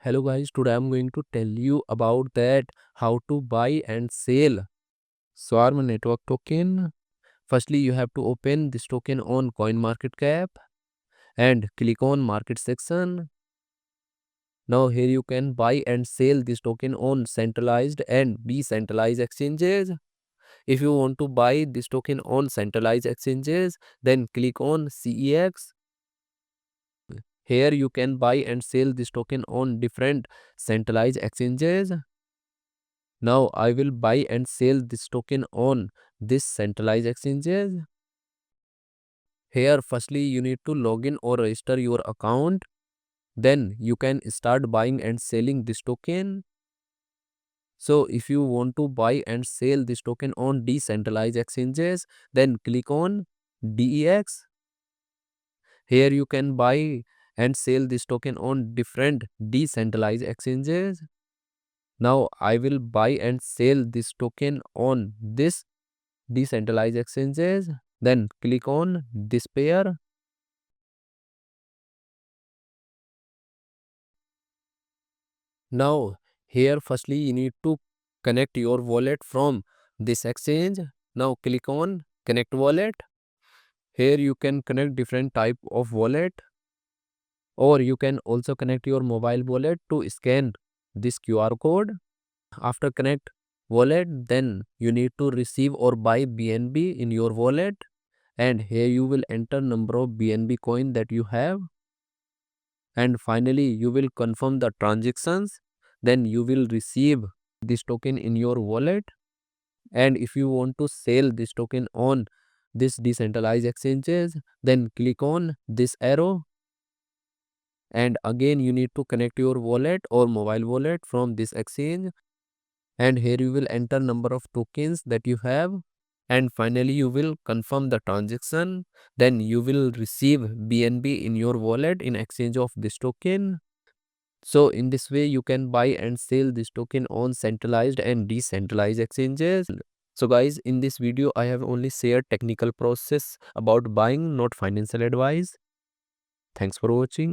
Hello guys, today I'm going to tell you about that how to buy and sell Swarm network token. Firstly, you have to open this token on CoinMarketCap and click on market section. Now here you can buy and sell this token on centralized and decentralized exchanges. If you want to buy this token on centralized exchanges, then click on CEX. Here you can buy and sell this token on different centralized exchanges. Now I will buy and sell this token on this centralized exchanges. Here firstly you need to log in or register your account. Then you can start buying and selling this token. So if you want to buy and sell this token on decentralized exchanges, then click on DEX. Here you can buy and sell this token on different decentralized exchanges. Now I will buy and sell this token on this decentralized exchanges. Then click on this pair. Now here firstly you need to connect your wallet from this exchange. Now click on connect wallet. Here you can connect different type of wallet, or you can also connect your mobile wallet to scan this QR code. After connect wallet, then you need to receive or buy BNB in your wallet, and here you will enter number of BNB coin that you have, and finally you will confirm the transactions. Then you will receive this token in your wallet. And if you want to sell this token on this decentralized exchanges, then click on this arrow, and again you need to connect your wallet or mobile wallet from this exchange, and here you will enter number of tokens that you have, and finally you will confirm the transaction. Then you will receive BNB in your wallet in exchange of this token. So in this way you can buy and sell this token on centralized and decentralized exchanges. So guys, in this video I have only shared technical process about buying, not financial advice. Thanks for watching.